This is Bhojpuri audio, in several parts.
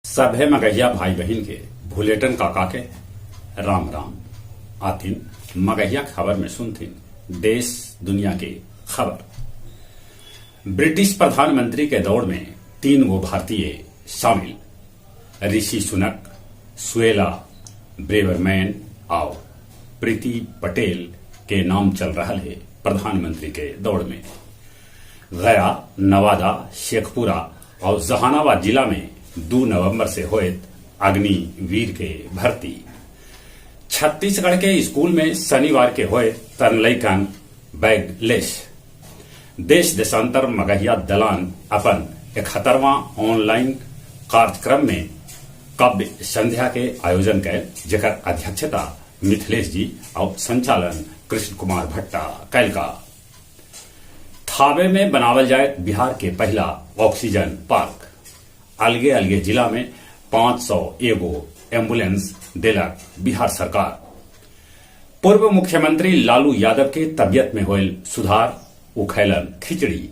सभे मगहिया भाई बहन के भुलेटन काका के राम राम आतिन मगहिया खबर में सुनथिन देश दुनिया के खबर। ब्रिटिश प्रधानमंत्री के दौड़ में 3 गो भारतीय शामिल। ऋषि सुनक, सुएला ब्रेवरमैन और प्रीति पटेल के नाम चल रहा है प्रधानमंत्री के दौड़ में। गया, नवादा, शेखपुरा और जहानाबाद जिला में 2 नवंबर से होत अग्निवीर के भर्ती। छत्तीसगढ़ के स्कूल में शनिवार के होए तनलैकन बैगलेस। देश देशांतर मगहिया दलान अपन 71वां ऑनलाइन कार्यक्रम में काव्य संध्या के आयोजन कैल, जेकर अध्यक्षता मिथिलेश जी और संचालन कृष्ण कुमार भट्टा कैल का। थावे में बनावल जाए बिहार के पहला ऑक्सीजन पार्क। अलगे अलगे जिला में 501 एम्बुलेंस देलक बिहार सरकार। पूर्व मुख्यमंत्री लालू यादव के तबियत में होल सुधार, उखैलन खिचड़ी।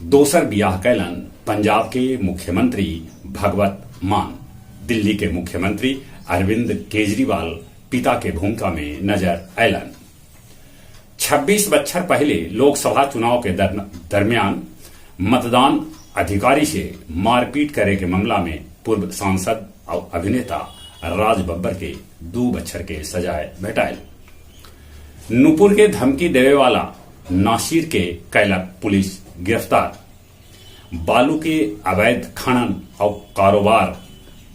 दोसर बियाह कैलन पंजाब के मुख्यमंत्री भगवत मान। दिल्ली के मुख्यमंत्री अरविंद केजरीवाल पिता के भूमिका में नजर आयलन। 26 बछर पहले लोकसभा चुनाव के दरमियान मतदान अधिकारी से मारपीट करे के मामला में पूर्व सांसद और अभिनेता राज बब्बर के 2 बछर के सजाए भेटायल। नूपुर के धमकी देवे वाला नासिर के कैलक पुलिस गिरफ्तार। बालू के अवैध खनन और कारोबार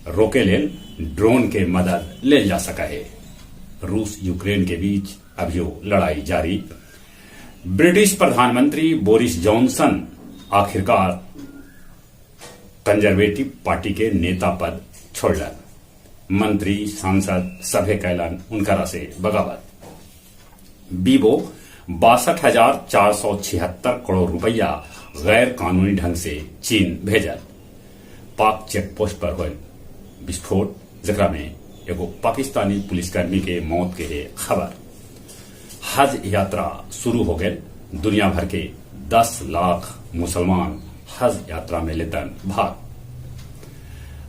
रोके लेल ड्रोन के मदद ले जा सका है। रूस यूक्रेन के बीच अभियो लड़ाई जारी। ब्रिटिश प्रधानमंत्री बोरिस जॉनसन आखिरकार कंजर्वेटिव पार्टी के नेता पद छोड़लन। मंत्री सांसद सभे कैलन उनकरा से बगावत। बीबो 62,476 करोड़ रुपया गैर कानूनी ढंग से चीन भेजल। पाक चेक पोस्ट पर हुए विस्फोट, जकरा में एगो पाकिस्तानी पुलिसकर्मी के मौत के खबर। हज यात्रा शुरू हो गए। दुनिया भर के 10 लाख मुसलमान हज यात्रा में लेतन भाग।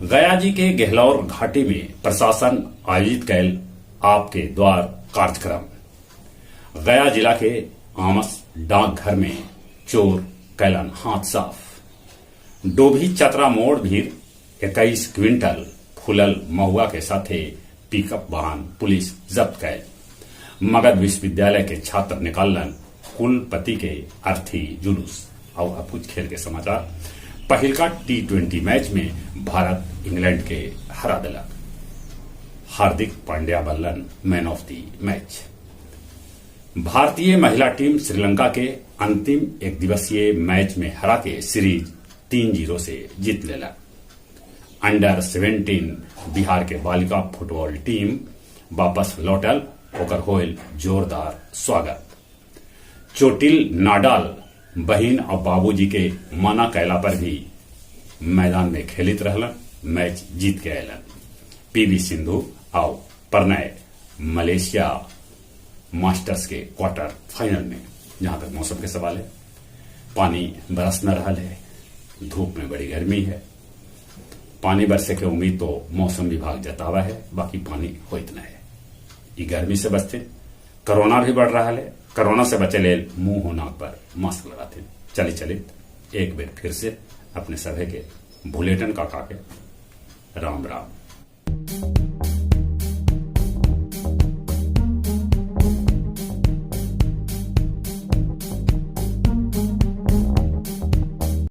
गया जी के गहलौर घाटी में प्रशासन आयोजित कैल आपके द्वार कार्यक्रम। गया जिला के आमस डाकघर में चोर कैलन हाथ साफ। डोभी चतरा मोड़ भी 21 क्विंटल फूलल महुआ के साथे पिकअप वाहन पुलिस जब्त कैल। मगध विश्वविद्यालय के छात्र निकालन कुलपति के अर्थी जुलूस। और अब कुछ खेल के समाचार। पहिलका T20 मैच में भारत इंग्लैंड के हरा दिलक। हार्दिक पांड्या बनलन मैन ऑफ द मैच। भारतीय महिला टीम श्रीलंका के अंतिम 1 दिवसीय मैच में हरा के सीरीज 3-0 से जीत लेलक। अंडर 17 बिहार के बालिका फुटबॉल टीम वापस लौटल, ओकर होल जोरदार स्वागत। चोटिल नाडाल बहिन और बाबूजी के मना कैला पर भी मैदान में खेलित रहलन, मैच जीत के अयलन। पीवी सिंधु और प्रणय मलेशिया मास्टर्स के क्वार्टर फाइनल में। जहां तक मौसम के सवाल है, पानी बरस न रहा है, धूप में बड़ी गर्मी है। पानी बरसे के उम्मीद तो मौसम विभाग जतावा है, बाकी पानी हो इतना है। ये गर्मी से बचते, कोरोना भी बढ़ रहा है। कोरोना से बचे ले मुंह हो नाक पर मास्क लगाते। चलित एक बेर फिर से अपने सभे के भुलेटन काका के राम राम।